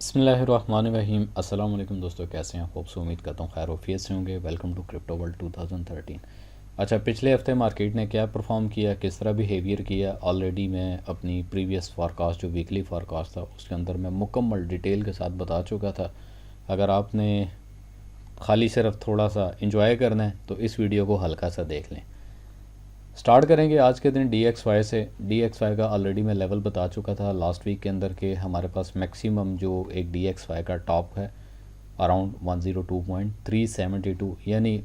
बिस्मिल्लाहिर्रहमानिर्रहीम। अस्सलाम वालेकुम दोस्तों, कैसे हैं? होप से उम्मीद करता हूँ खैर वफियत से होंगे। Welcome to crypto world 2013। अच्छा, पिछले हफ्ते मार्केट ने क्या परफॉर्म किया, किस तरह बिहेवियर किया, ऑलरेडी मैं अपनी प्रीवियस फॉरकास्ट जो वीकली फॉरकास्ट था उसके अंदर मैं मुकम्मल डिटेल के साथ बता चुका था। अगर आपने खाली सिर्फ थोड़ा सा इंजॉय करना है तो इस वीडियो को हल्का सा देख लें। स्टार्ट करेंगे आज के दिन DXY से। DXY का ऑलरेडी मैं लेवल बता चुका था लास्ट वीक के अंदर के हमारे पास मैक्सिमम जो एक DXY का टॉप है अराउंड 102.372 यानी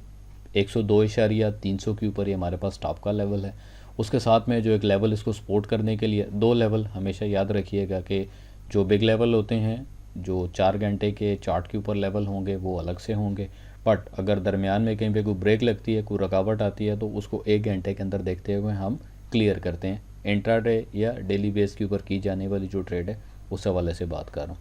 102.300 के ऊपर ये हमारे पास टॉप का लेवल है। उसके साथ में जो एक लेवल इसको सपोर्ट करने के लिए दो लेवल हमेशा याद रखिएगा कि जो बिग लेवल होते हैं जो 4 घंटे के चार्ट के ऊपर लेवल होंगे वो अलग से होंगे, बट अगर दरमियान में कहीं पे कोई ब्रेक लगती है, कोई रुकावट आती है तो उसको 1 घंटे के अंदर देखते हुए हम क्लियर करते हैं। इंट्राडे या डेली बेस के ऊपर की जाने वाली जो ट्रेड है उस हवाले से बात कर रहा हूँ।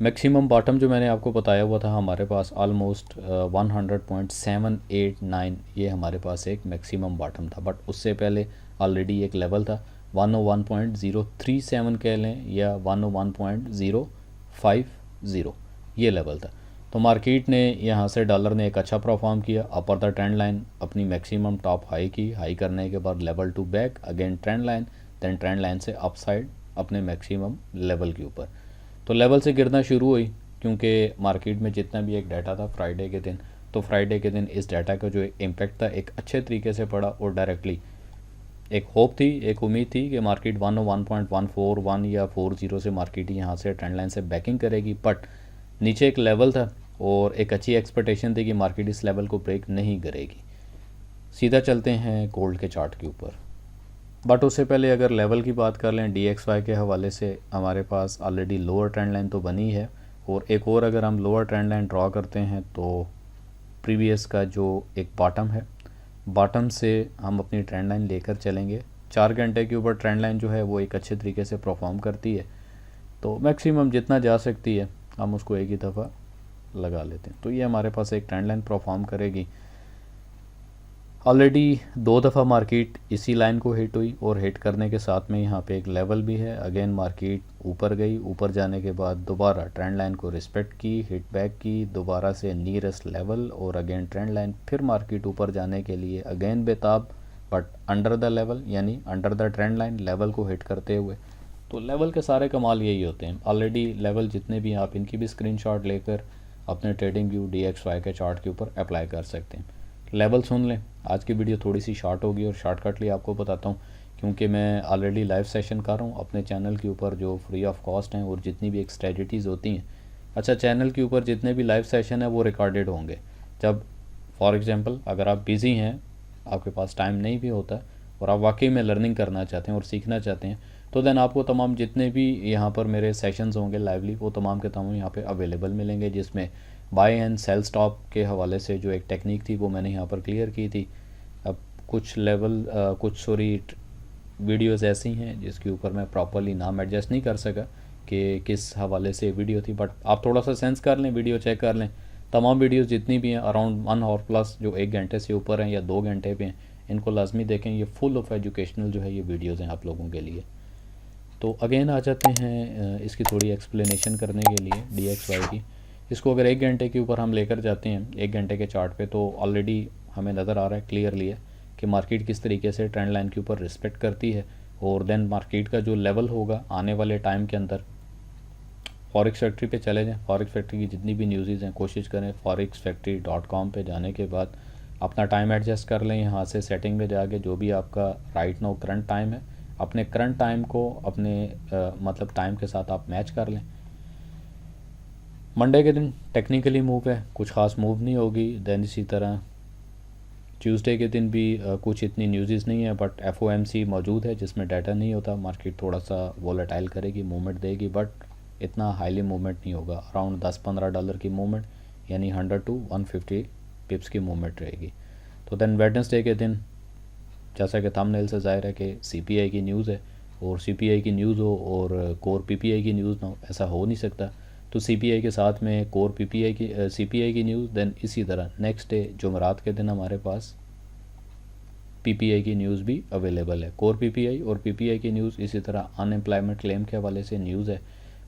मैक्सिमम बॉटम जो मैंने आपको बताया हुआ था हमारे पास ऑलमोस्ट 100.789, ये हमारे पास एक मैक्सिमम बॉटम था, बट उससे पहले ऑलरेडी एक लेवल था 101.037 कह लें या 101.050, ये लेवल था। तो मार्केट ने यहाँ से डॉलर ने एक अच्छा परफॉर्म किया। अपर द ट्रेंड लाइन अपनी मैक्सिमम टॉप हाई की, हाई करने के बाद level to back again trend line, then trend line से अपसाइड अपने मैक्सिमम लेवल के ऊपर। तो लेवल से गिरना शुरू हुई क्योंकि मार्केट में जितना भी एक डाटा था फ्राइडे के दिन, तो फ्राइडे के दिन इस डाटा का जो इम्पेक्ट था एक अच्छे तरीके से पड़ा और डायरेक्टली एक होप थी, एक उम्मीद थी कि मार्केट 101.141 या 40 से मार्केट यहाँ से ट्रेंड लाइन से बैकिंग करेगी, बट नीचे एक लेवल था और एक अच्छी एक्सपेक्टेशन थी कि मार्केट इस लेवल को ब्रेक नहीं करेगी। सीधा चलते हैं गोल्ड के चार्ट के ऊपर, बट उससे पहले अगर लेवल की बात कर लें DXY के हवाले से हमारे पास ऑलरेडी लोअर ट्रेंड लाइन तो बनी है और एक और अगर हम लोअर ट्रेंड लाइन ड्रॉ करते हैं तो प्रीवियस का जो एक बॉटम है, बॉटम से हम अपनी ट्रेंड लाइन लेकर चलेंगे। 4 घंटे के ऊपर ट्रेंड लाइन जो है वो एक अच्छे तरीके से परफॉर्म करती है, तो मैक्सिमम जितना जा सकती है हम उसको एक ही दफ़ा लगा लेते हैं। तो ये हमारे पास एक ट्रेंड लाइन परफॉर्म करेगी। ऑलरेडी 2 दफ़ा मार्केट इसी लाइन को हिट हुई और हिट करने के साथ में यहाँ पे एक लेवल भी है। अगेन मार्केट ऊपर गई, ऊपर जाने के बाद दोबारा ट्रेंड लाइन को रिस्पेक्ट की, हिट बैक की, दोबारा से नियरेस्ट लेवल और अगेन ट्रेंड लाइन, फिर मार्केट ऊपर जाने के लिए अगेन बेताब, बट अंडर द लेवल यानी under the trend line level को हिट करते हुए। तो लेवल के सारे कमाल यही होते हैं। ऑलरेडी लेवल जितने भी आप इनकी भी स्क्रीनशॉट लेकर अपने ट्रेडिंग व्यू DXY के चार्ट के ऊपर अप्लाई कर सकते हैं। लेवल सुन लें। आज की वीडियो थोड़ी सी शॉर्ट होगी और शॉर्टकटली आपको बताता हूँ क्योंकि मैं ऑलरेडी लाइव सेशन कर रहा हूँ अपने चैनल के ऊपर जो फ्री ऑफ कॉस्ट हैं और जितनी भी एक स्ट्रेटजीज़ होती हैं। अच्छा, चैनल के ऊपर जितने भी लाइव सेशन है वो रिकॉर्डेड होंगे। जब फॉर एग्जांपल अगर आप बिज़ी हैं, आपके पास टाइम नहीं भी होता और आप वाकई में लर्निंग करना चाहते हैं और सीखना चाहते हैं, तो देन आपको तमाम जितने भी यहाँ पर मेरे सेशंस होंगे लाइवली वो तमाम के तमाम यहाँ पे अवेलेबल मिलेंगे, जिसमें बाय एंड सेल स्टॉप के हवाले से जो एक टेक्निक थी वो मैंने यहाँ पर क्लियर की थी। अब कुछ वीडियोस ऐसी हैं जिसके ऊपर मैं प्रॉपरली नाम एडजस्ट नहीं कर सका कि किस हवाले से वीडियो थी, बट आप थोड़ा सा सेंस कर लें, वीडियो चेक कर लें। तमाम वीडियोस जितनी भी हैं अराउंड 1 आवर प्लस जो 1 घंटे से ऊपर हैं या 2 घंटे पे हैं, इनको लाजमी देखें। ये फुल ऑफ एजुकेशनल जो है ये वीडियोज़ हैं आप लोगों के लिए। तो अगेन आ जाते हैं इसकी थोड़ी एक्सप्लेनेशन करने के लिए DXY की। इसको अगर 1 घंटे के ऊपर हम लेकर जाते हैं 1 घंटे के चार्ट पे, तो ऑलरेडी हमें नज़र आ रहा है क्लियरली है कि मार्केट किस तरीके से ट्रेंड लाइन के ऊपर रिस्पेक्ट करती है और देन मार्केट का जो लेवल होगा आने वाले टाइम के अंदर। फॉरेक्स फैक्ट्री पे चले जाएं, फॉरेक्स फैक्ट्री की जितनी भी न्यूज़ हैं कोशिश करें forexfactory.com पे जाने के बाद अपना टाइम एडजस्ट कर लें। यहाँ से सेटिंग में जाके जो भी आपका राइट नाउ करंट टाइम है, अपने करंट टाइम को अपने मतलब टाइम के साथ आप मैच कर लें। मंडे के दिन टेक्निकली मूव है, कुछ ख़ास मूव नहीं होगी। देन इसी तरह ट्यूसडे के दिन भी कुछ इतनी न्यूज़ नहीं है, बट FOMC मौजूद है जिसमें डाटा नहीं होता। मार्केट थोड़ा सा वोलेटाइल करेगी, मूवमेंट देगी, बट इतना हाईली मूवमेंट नहीं होगा। अराउंड $10-15 की मूवमेंट यानी 100 to 150 पिप्स की मूवमेंट रहेगी। तो देन वेडनेसडे के दिन जैसा कि थंबनेल से ज़ाहिर है कि CPI की न्यूज़ है और CPI की न्यूज़ हो और कोर PPI की न्यूज़ ना हो, ऐसा हो नहीं सकता। तो CPI के साथ में कोर CPI की न्यूज़, देन इसी तरह नेक्स्ट डे जुमेरात के दिन हमारे पास PPI की न्यूज़ भी अवेलेबल है। कोर PPI और PPI की न्यूज़, इसी तरह अनएम्प्लॉयमेंट क्लेम के हवाले से न्यूज़ है।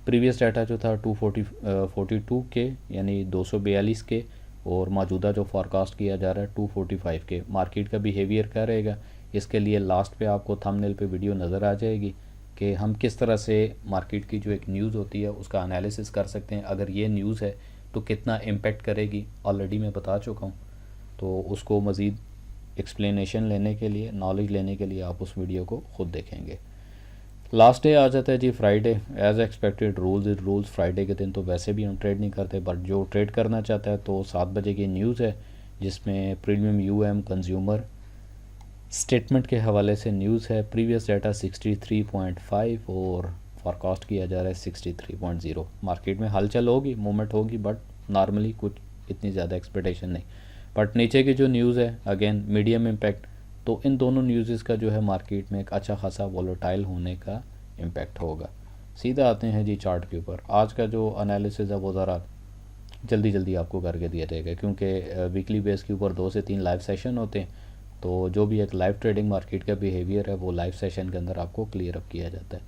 प्रीवियस डाटा जो था 242 के यानी 242 के, और मौजूदा जो फॉरकास्ट किया जा रहा है 245 के। मार्केट का बिहेवियर क्या रहेगा, इसके लिए लास्ट पे आपको थंबनेल पे वीडियो नज़र आ जाएगी कि हम किस तरह से मार्केट की जो एक न्यूज़ होती है उसका एनालिसिस कर सकते हैं। अगर ये न्यूज़ है तो कितना इम्पेक्ट करेगी, ऑलरेडी मैं बता चुका हूँ। तो उसको मज़ीद एक्सप्लेनेशन लेने के लिए, नॉलेज लेने के लिए आप उस वीडियो को ख़ुद देखेंगे। लास्ट डे आ जाता है जी Friday. As expected rules is rules, Friday के दिन तो वैसे भी हम ट्रेड नहीं करते, बट जो ट्रेड करना चाहता है तो 7 बजे की न्यूज़ है जिसमें प्रीमियम यूएम कंज्यूमर स्टेटमेंट के हवाले से न्यूज़ है। प्रीवियस डाटा 63.5 और फॉरकास्ट किया जा रहा है 63.0। मार्केट में हलचल होगी, मूवमेंट होगी, बट नॉर्मली कुछ इतनी ज़्यादा एक्सपेक्टेशन नहीं। बट नीचे की जो न्यूज़ है अगेन मीडियम इम्पैक्ट, तो इन दोनों न्यूज़ का जो है मार्केट में एक अच्छा खासा वोलेटाइल होने का इम्पैक्ट होगा। सीधा आते हैं जी चार्ट के ऊपर। आज का जो एनालिसिस है वो ज़रा जल्दी जल्दी आपको करके दिया जाएगा, क्योंकि वीकली बेस के ऊपर 2 से 3 लाइव सेशन होते हैं, तो जो भी एक लाइव ट्रेडिंग मार्केट का बिहेवियर है वो लाइव सेशन के अंदर आपको क्लियर अप किया जाता है।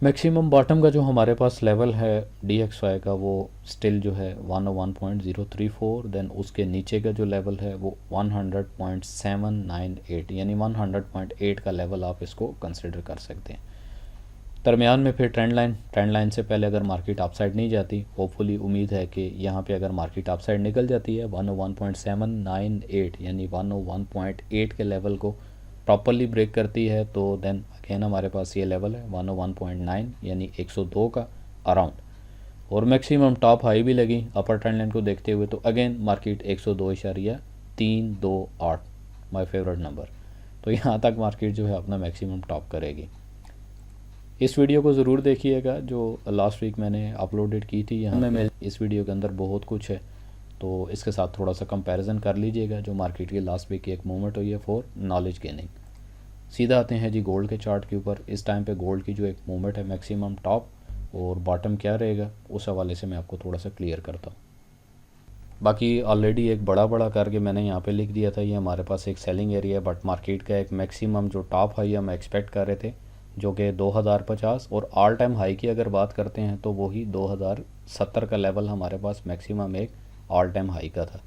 मैक्सिमम बॉटम का जो हमारे पास लेवल है DXY का वो स्टिल जो है 101.034, देन उसके नीचे का जो लेवल है वो 100.798 यानी 100.8 का लेवल आप इसको कंसिडर कर सकते हैं। दरमियान में फिर ट्रेंड लाइन से पहले अगर मार्केट अपसाइड नहीं जाती, होपफुली उम्मीद है कि यहाँ पे अगर मार्केट अपसाइड निकल जाती है 101.798 यानी 101.8 के लेवल को प्रॉपरली ब्रेक करती है, तो देन अगेन हमारे पास ये लेवल है 101.9 यानी 102 का अराउंड, और मैक्सिमम टॉप हाई भी लगी अपर ट्रेंड लाइन को देखते हुए, तो again market 102.328 my favourite number, तो यहाँ तक मार्केट जो है अपना मैक्सिमम टॉप करेगी। इस वीडियो को ज़रूर देखिएगा जो लास्ट वीक मैंने अपलोडेड की थी। यहाँ में इस वीडियो के अंदर बहुत कुछ है, तो इसके साथ थोड़ा सा कंपैरिजन कर लीजिएगा जो मार्केट की लास्ट वीक की एक मूवमेंट हुई है फॉर नॉलेज गेनिंग। सीधा आते हैं जी गोल्ड के चार्ट के ऊपर। इस टाइम पे गोल्ड की जो एक मूवमेंट है मैक्सिमम टॉप और बॉटम क्या रहेगा उस हवाले से मैं आपको थोड़ा सा क्लियर करता हूँ। बाकी ऑलरेडी एक बड़ा करके मैंने यहाँ पे लिख दिया था, ये हमारे पास एक सेलिंग एरिया है, बट मार्केट का एक मैक्सिमम जो टॉप हाई हम एक्सपेक्ट कर रहे थे जो कि 2050, और ऑल टाइम हाई की अगर बात करते हैं तो वही 2070 का लेवल हमारे पास मैक्सिमम एक ऑल टाइम हाई का था।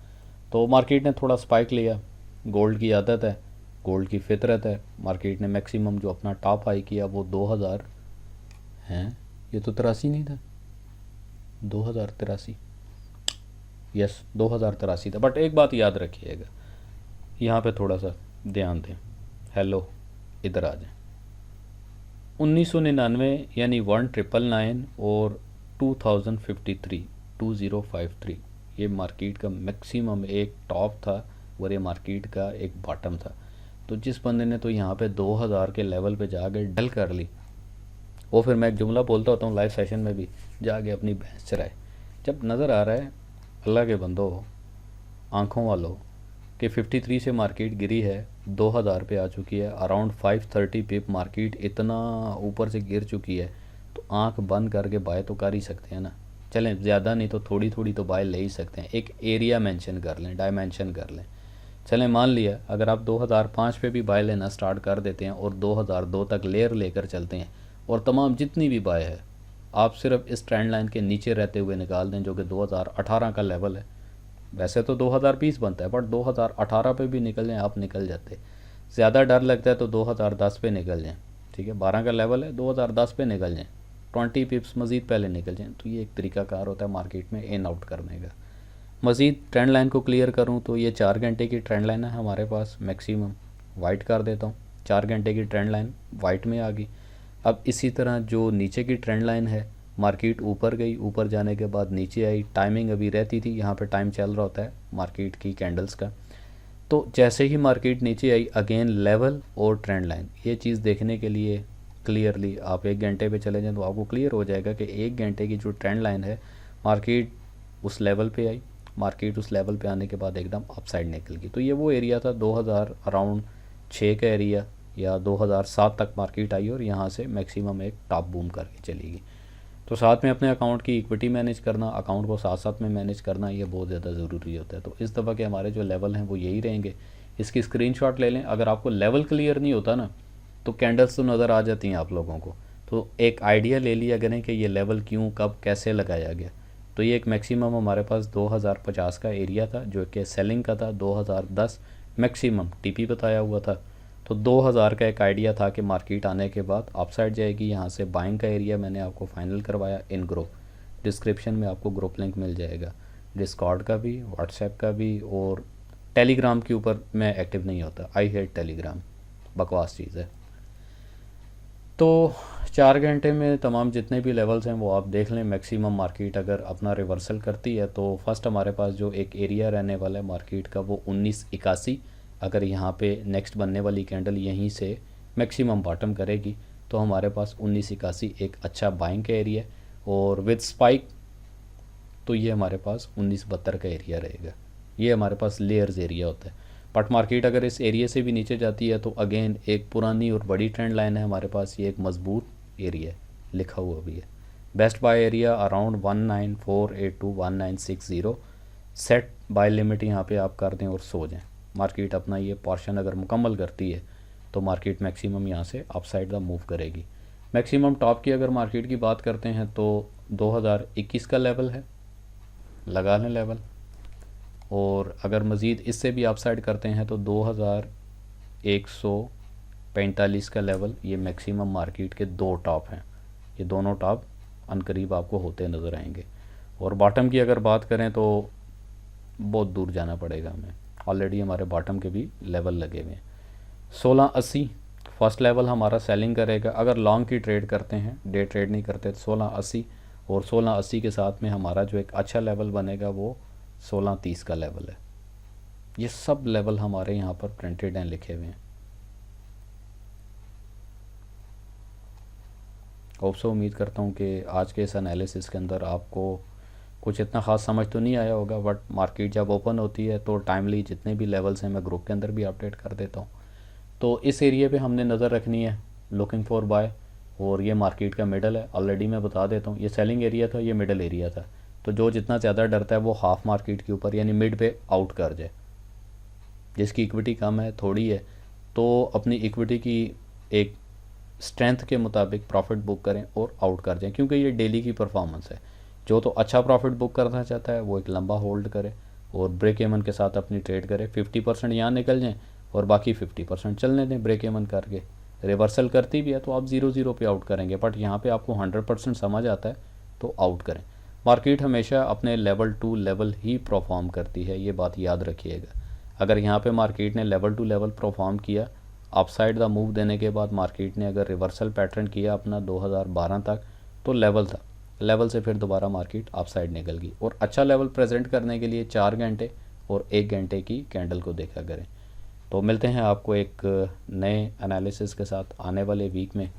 तो मार्केट ने थोड़ा स्पाइक लिया, गोल्ड की आदत है, गोल्ड की फितरत है, मार्केट ने मैक्सिमम जो अपना टॉप हाई किया वो 2000 हैं, ये तो 83 नहीं था, 2083, यस 2083 था। बट एक बात याद रखिएगा, यहाँ पे थोड़ा सा ध्यान दें, हेलो इधर आ जाए, 1999 यानी 1999 और 2053 ये मार्केट का मैक्सिमम एक टॉप था और ये मार्केट का एक बॉटम था। तो जिस बंदे ने तो यहाँ पे 2000 के लेवल पे जाके डल कर ली, वो फिर मैं एक जुमला बोलता होता हूँ लाइव सेशन में भी, जाके अपनी भैंस चराए। जब नज़र आ रहा है अल्लाह के बंदो, आँखों वालों कि 53 से मार्केट गिरी है, 2000 पे आ चुकी है, अराउंड 530 पिप मार्केट इतना ऊपर से गिर चुकी है, तो आंख बंद करके बाय तो कर ही सकते हैं ना। चलें ज़्यादा नहीं तो थोड़ी थोड़ी तो बाय ले ही सकते हैं, एक एरिया मेंशन कर लें, डायमेंशन कर लें। चलें मान लिया अगर आप 2005 पे भी बाय लेना स्टार्ट कर देते हैं और 2002 तक लेयर लेकर चलते हैं, और तमाम जितनी भी बाय है आप सिर्फ इस ट्रेंड लाइन के नीचे रहते हुए निकाल दें जो कि 2018 का लेवल है। वैसे तो 2020 बनता है, बट 2018 पे भी निकल जाएँ आप, निकल जाते। ज़्यादा डर लगता है तो 2010 पे निकल जाएँ, ठीक है, 12 का लेवल है, 2010 पे निकल जाएँ, 20 पिप्स मज़ीद पहले निकल जाएँ। तो ये एक तरीकाकार होता है मार्केट में इन आउट करने का। मज़ीद ट्रेंड लाइन को क्लियर करूँ तो ये 4 घंटे की ट्रेंड लाइन है हमारे पास, मैक्सिमम वाइट कर देता हूँ, 4 घंटे की ट्रेंड लाइन वाइट में आ गई। अब इसी तरह जो नीचे की ट्रेंड लाइन है, मार्केट ऊपर गई, ऊपर जाने के बाद नीचे आई, टाइमिंग अभी रहती थी, यहाँ पे टाइम चल रहा होता है मार्केट की कैंडल्स का। तो जैसे ही मार्केट नीचे आई अगेन लेवल और ट्रेंड लाइन, ये चीज़ देखने के लिए क्लियरली आप 1 घंटे पे चले जाएं तो आपको क्लियर हो जाएगा कि 1 घंटे की जो ट्रेंड लाइन है, मार्केट उस लेवल पे आई, मार्केट उस लेवल पे आने के बाद एकदम अपसाइड निकल गई। तो ये वो एरिया था 2000 अराउंड 6 का एरिया या 2007 तक मार्केट आई और यहाँ से मैक्सिमम एक टॉप बूम करके चली गई। तो साथ में अपने अकाउंट की इक्विटी मैनेज करना, अकाउंट को साथ साथ में मैनेज करना, ये बहुत ज़्यादा ज़रूरी होता है। तो इस दफ़ा के हमारे जो लेवल हैं वो यही रहेंगे। इसकी स्क्रीनशॉट ले लें। अगर आपको लेवल क्लियर नहीं होता ना तो कैंडल्स तो नज़र आ जाती हैं आप लोगों को, तो एक आइडिया ले लिया करें कि ये लेवल क्यों कब कैसे लगाया गया। तो ये एक मैक्सिमम हमारे पास 2050 का एरिया था जो कि सेलिंग का था, 2010 मैक्सिमम टीपी बताया हुआ था। तो 2000 का एक आइडिया था कि मार्केट आने के बाद अपसाइड जाएगी। यहाँ से बाइंग का एरिया मैंने आपको फाइनल करवाया इन ग्रुप। डिस्क्रिप्शन में आपको ग्रुप लिंक मिल जाएगा, डिस्कॉर्ड का भी, व्हाट्सएप का भी, और टेलीग्राम के ऊपर मैं एक्टिव नहीं होता। आई हेट टेलीग्राम, बकवास चीज़ है। तो 4 घंटे में तमाम जितने भी लेवल्स हैं वो आप देख लें। मैक्सिमम मार्केट अगर अपना रिवर्सल करती है तो फर्स्ट हमारे पास जो एक एरिया रहने वाला है मार्केट का वो 1981। अगर यहाँ पे नेक्स्ट बनने वाली कैंडल यहीं से मैक्सिमम बॉटम करेगी तो हमारे पास 1981 एक अच्छा बाइंग का एरिया है, और विद स्पाइक तो ये हमारे पास 1972 का एरिया रहेगा। ये हमारे पास लेयर्स एरिया होता है। बट मार्केट अगर इस एरिया से भी नीचे जाती है तो अगेन एक पुरानी और बड़ी ट्रेंड लाइन है हमारे पास, ये एक मजबूत एरिया है, लिखा हुआ भी है। Best buy area around 19482 1960। Set buy limit यहाँ पे आप कर दें और सो जाएं। मार्केट अपना ये पोर्शन अगर मुकम्मल करती है तो मार्केट मैक्सिमम यहाँ से अपसाइड द मूव करेगी। मैक्सिमम टॉप की अगर मार्केट की बात करते हैं तो 2021 का लेवल है, लगा लें लेवल। और अगर मज़ीद इससे भी अपसाइड करते हैं तो 2145 का लेवल, ये मैक्सिमम मार्केट के दो टॉप हैं। ये दोनों टॉप अनकरीब आपको होते नज़र आएंगे। और बॉटम की अगर बात करें तो बहुत दूर जाना पड़ेगा हमें, ऑलरेडी हमारे बॉटम के भी लेवल लगे हुए हैं। 1680 फर्स्ट लेवल हमारा सेलिंग करेगा। अगर लॉन्ग की ट्रेड करते हैं, डे ट्रेड नहीं करते, तो 1680, और 1680 के साथ में हमारा जो एक अच्छा लेवल बनेगा वो 1630 का लेवल है। ये सब लेवल हमारे यहाँ पर प्रिंटेड हैं, लिखे हुए हैं। होप्सो उम्मीद करता हूँ कि आज के इस एनालिसिस के अंदर आपको कुछ इतना ख़ास समझ तो नहीं आया होगा, बट मार्केट जब ओपन होती है तो टाइमली जितने भी लेवल्स हैं मैं ग्रुप के अंदर भी अपडेट कर देता हूँ। तो इस एरिया पे हमने नज़र रखनी है, लुकिंग फॉर बाय। और ये मार्केट का मिडल है, ऑलरेडी मैं बता देता हूँ। ये सेलिंग एरिया था, ये मिडल एरिया था। तो जो जितना ज़्यादा डरता है वो हाफ मार्केट के ऊपर यानी मिड पे आउट कर जाए। जिसकी इक्विटी कम है, थोड़ी है, तो अपनी इक्विटी की एक स्ट्रेंथ के मुताबिक प्रॉफिट बुक करें और आउट कर जाएं, क्योंकि ये डेली की परफॉर्मेंस है। जो तो अच्छा प्रॉफिट बुक करना चाहता है वो एक लंबा होल्ड करे और ब्रेक एवन के साथ अपनी ट्रेड करे। 50% यहाँ निकल जाएँ और बाकी 50% चलने दें ब्रेक एवन करके। रिवर्सल करती भी है तो आप 0-0 पे आउट करेंगे, बट यहाँ पे आपको 100% समझ आता है तो आउट करें। मार्केट हमेशा अपने लेवल टू लेवल ही परफॉर्म करती है, ये बात याद रखिएगा। अगर यहाँ पे मार्केट ने लेवल टू लेवल परफॉर्म किया, अपसाइड द मूव देने के बाद मार्केट ने अगर रिवर्सल पैटर्न किया अपना 2012 तक, तो लेवल था, लेवल से फिर दोबारा मार्केट अपसाइड निकल गई। और अच्छा लेवल प्रेजेंट करने के लिए 4 घंटे और 1 घंटे की कैंडल को देखा करें। तो मिलते हैं आपको एक नए एनालिसिस के साथ आने वाले वीक में।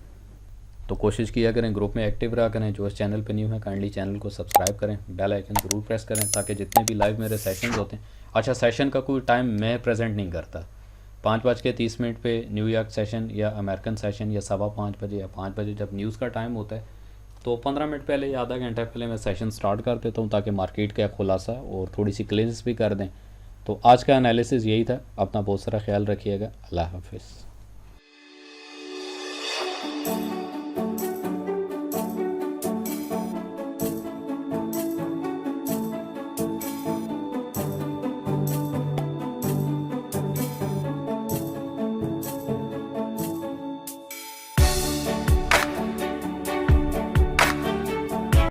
तो कोशिश किया करें ग्रुप में एक्टिव रहा करें। जो इस चैनल पे न्यू है काइंडली चैनल को सब्सक्राइब करें, बेल आइकन ज़रूर प्रेस करें ताकि जितने भी लाइव मेरे सेशंस होते हैं। अच्छा, सेशन का कोई टाइम मैं प्रेजेंट नहीं करता। 5:30 पे न्यूयॉर्क सेशन या अमेरिकन सेशन या 5:15 बजे या 5 बजे जब न्यूज़ का टाइम होता है तो 15 मिनट पहले या आधा घंटा पहले मैं सेशन स्टार्ट कर देता हूँ ताकि मार्केट का खुलासा और थोड़ी सी क्लियरेंस भी कर दें। तो आज का एनालिसिस यही था। अपना बहुत सारा ख्याल रखिएगा। अल्लाह हाफिज़।